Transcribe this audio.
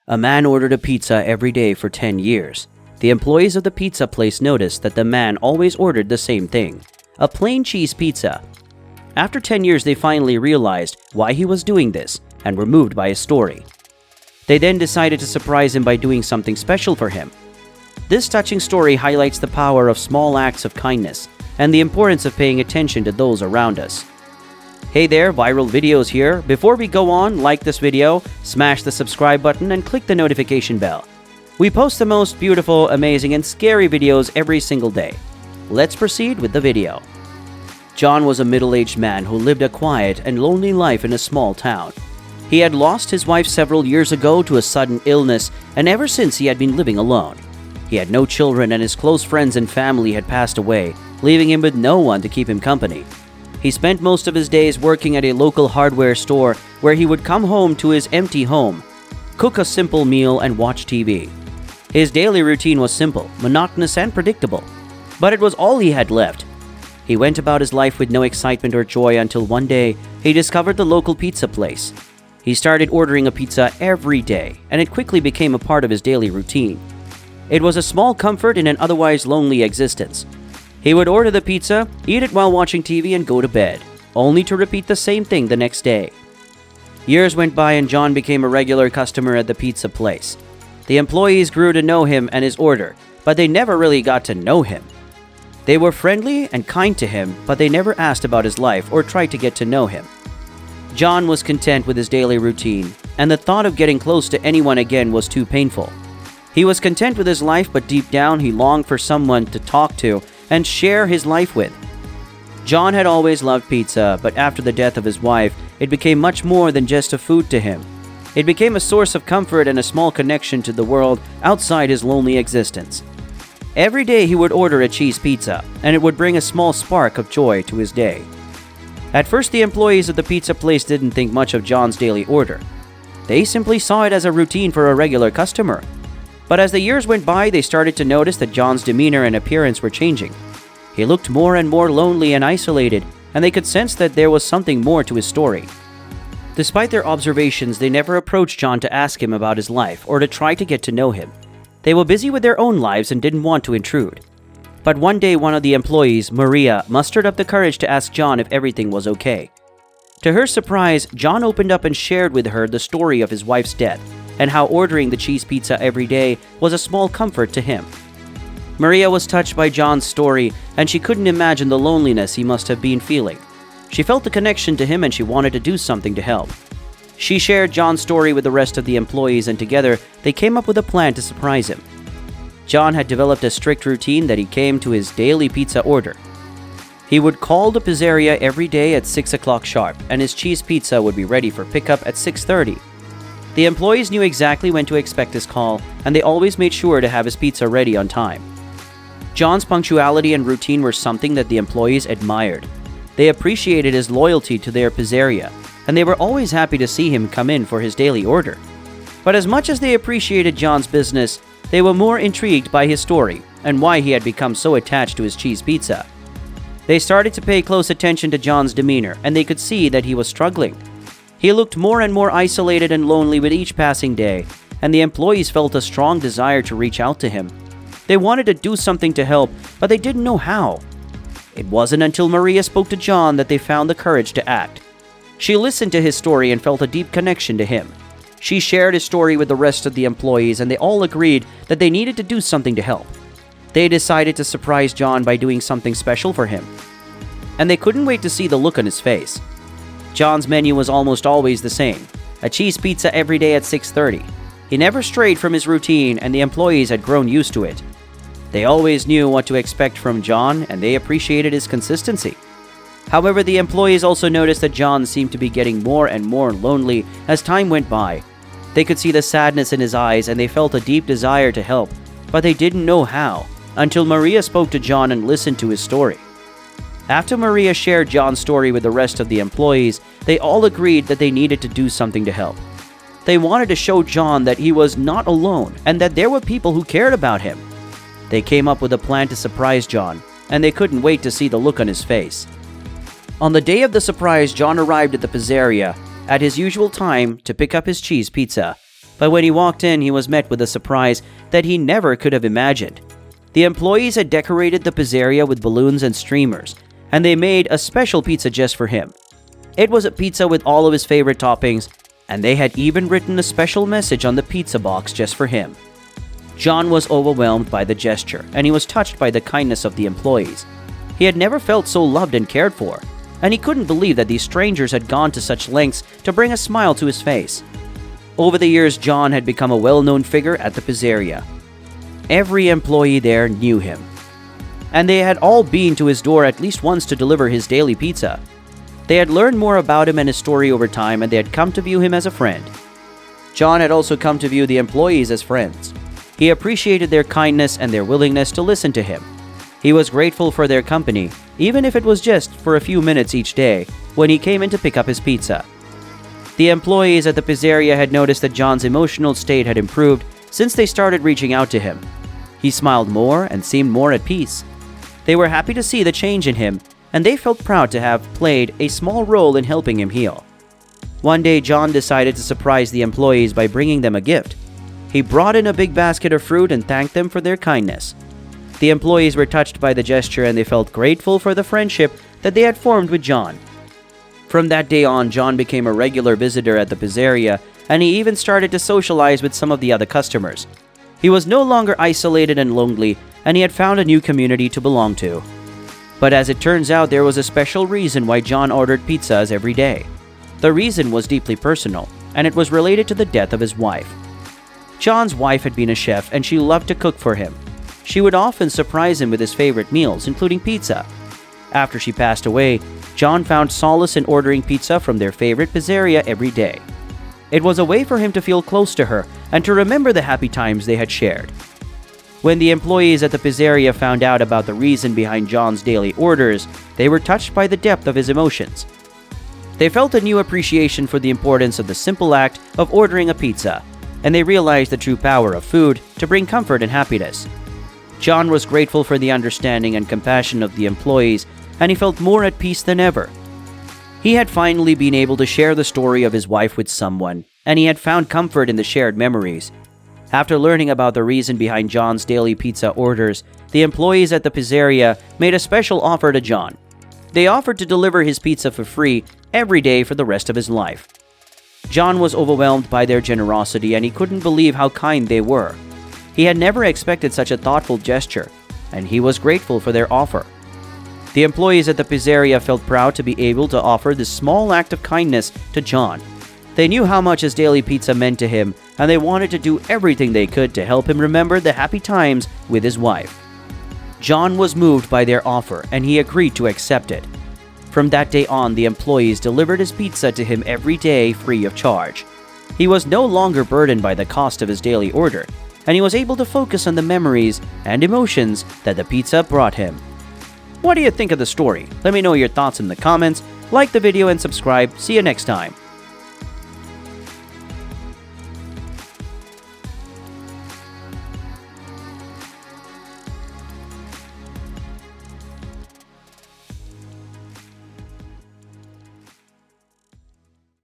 A man ordered a pizza every day for 10 years. The employees of the pizza place noticed that the man always ordered the same thing, a plain cheese pizza. After 10 years, they finally realized why he was doing this and were moved by his story. They then decided to surprise him by doing something special for him. This touching story highlights the power of small acts of kindness and the importance of paying attention to those around us. Hey there, Viral Videos here. Before we go on, like this video, smash the subscribe button and click the notification bell. We post the most beautiful, amazing, and scary videos every single day. Let's proceed with the video. John was a middle-aged man who lived a quiet and lonely life in a small town. He had lost his wife several years ago to a sudden illness, and ever since he had been living alone. He had no children, and his close friends and family had passed away, leaving him with no one to keep him company. He spent most of his days working at a local hardware store where he would come home to his empty home, cook a simple meal, and watch TV. His daily routine was simple, monotonous, and predictable, but it was all he had left. He went about his life with no excitement or joy until one day he discovered the local pizza place. He started ordering a pizza every day, and it quickly became a part of his daily routine. It was a small comfort in an otherwise lonely existence. He would order the pizza, eat it while watching TV, and go to bed, only to repeat the same thing the next day. Years went by and John became a regular customer at the pizza place. The employees grew to know him and his order, but they never really got to know him. They were friendly and kind to him, but they never asked about his life or tried to get to know him. John was content with his daily routine, and the thought of getting close to anyone again was too painful. He was content with his life, but deep down he longed for someone to talk to and share his life with. John had always loved pizza, but after the death of his wife, it became much more than just a food to him. It became a source of comfort and a small connection to the world outside his lonely existence. Every day he would order a cheese pizza, and it would bring a small spark of joy to his day. At first, the employees of the pizza place didn't think much of John's daily order. They simply saw it as a routine for a regular customer. But as the years went by, they started to notice that John's demeanor and appearance were changing. He looked more and more lonely and isolated, and they could sense that there was something more to his story. Despite their observations, they never approached John to ask him about his life or to try to get to know him. They were busy with their own lives and didn't want to intrude. But one day, one of the employees, Maria, mustered up the courage to ask John if everything was okay. To her surprise, John opened up and shared with her the story of his wife's death and how ordering the cheese pizza every day was a small comfort to him. Maria was touched by John's story, and she couldn't imagine the loneliness he must have been feeling. She felt a connection to him and she wanted to do something to help. She shared John's story with the rest of the employees, and together they came up with a plan to surprise him. John had developed a strict routine that he came to his daily pizza order. He would call the pizzeria every day at 6 o'clock sharp, and his cheese pizza would be ready for pickup at 6:30. The employees knew exactly when to expect his call, and they always made sure to have his pizza ready on time. John's punctuality and routine were something that the employees admired. They appreciated his loyalty to their pizzeria, and they were always happy to see him come in for his daily order. But as much as they appreciated John's business, they were more intrigued by his story and why he had become so attached to his cheese pizza. They started to pay close attention to John's demeanor, and they could see that he was struggling. He looked more and more isolated and lonely with each passing day, and the employees felt a strong desire to reach out to him. They wanted to do something to help, but they didn't know how. It wasn't until Maria spoke to John that they found the courage to act. She listened to his story and felt a deep connection to him. She shared his story with the rest of the employees, and they all agreed that they needed to do something to help. They decided to surprise John by doing something special for him. And they couldn't wait to see the look on his face. John's menu was almost always the same, a cheese pizza every day at 6:30. He never strayed from his routine, and the employees had grown used to it. They always knew what to expect from John, and they appreciated his consistency. However, the employees also noticed that John seemed to be getting more and more lonely as time went by. They could see the sadness in his eyes, and they felt a deep desire to help, but they didn't know how, until Maria spoke to John and listened to his story. After Maria shared John's story with the rest of the employees, they all agreed that they needed to do something to help. They wanted to show John that he was not alone and that there were people who cared about him. They came up with a plan to surprise John, and they couldn't wait to see the look on his face. On the day of the surprise, John arrived at the pizzeria at his usual time to pick up his cheese pizza. But when he walked in, he was met with a surprise that he never could have imagined. The employees had decorated the pizzeria with balloons and streamers, and they made a special pizza just for him. It was a pizza with all of his favorite toppings, and they had even written a special message on the pizza box just for him. John was overwhelmed by the gesture, and he was touched by the kindness of the employees. He had never felt so loved and cared for, and he couldn't believe that these strangers had gone to such lengths to bring a smile to his face. Over the years, John had become a well-known figure at the pizzeria. Every employee there knew him, and they had all been to his door at least once to deliver his daily pizza. They had learned more about him and his story over time, and they had come to view him as a friend. John had also come to view the employees as friends. He appreciated their kindness and their willingness to listen to him. He was grateful for their company, even if it was just for a few minutes each day when he came in to pick up his pizza. The employees at the pizzeria had noticed that John's emotional state had improved since they started reaching out to him. He smiled more and seemed more at peace. They were happy to see the change in him, and they felt proud to have played a small role in helping him heal. One day, John decided to surprise the employees by bringing them a gift. He brought in a big basket of fruit and thanked them for their kindness. The employees were touched by the gesture, and they felt grateful for the friendship that they had formed with John. From that day on, John became a regular visitor at the pizzeria, and he even started to socialize with some of the other customers. He was no longer isolated and lonely, and he had found a new community to belong to. But as it turns out, there was a special reason why John ordered pizzas every day. The reason was deeply personal, and it was related to the death of his wife. John's wife had been a chef, and she loved to cook for him. She would often surprise him with his favorite meals, including pizza. After she passed away, John found solace in ordering pizza from their favorite pizzeria every day. It was a way for him to feel close to her and to remember the happy times they had shared. When the employees at the pizzeria found out about the reason behind John's daily orders, they were touched by the depth of his emotions. They felt a new appreciation for the importance of the simple act of ordering a pizza, and they realized the true power of food to bring comfort and happiness. John was grateful for the understanding and compassion of the employees, and he felt more at peace than ever. He had finally been able to share the story of his wife with someone, and he had found comfort in the shared memories. After learning about the reason behind John's daily pizza orders, the employees at the pizzeria made a special offer to John. They offered to deliver his pizza for free every day for the rest of his life. John was overwhelmed by their generosity, and he couldn't believe how kind they were. He had never expected such a thoughtful gesture, and he was grateful for their offer. The employees at the pizzeria felt proud to be able to offer this small act of kindness to John. They knew how much his daily pizza meant to him, and they wanted to do everything they could to help him remember the happy times with his wife. John was moved by their offer, and he agreed to accept it. From that day on, the employees delivered his pizza to him every day free of charge. He was no longer burdened by the cost of his daily order, and he was able to focus on the memories and emotions that the pizza brought him. What do you think of the story? Let me know your thoughts in the comments, like the video and subscribe. See you next time.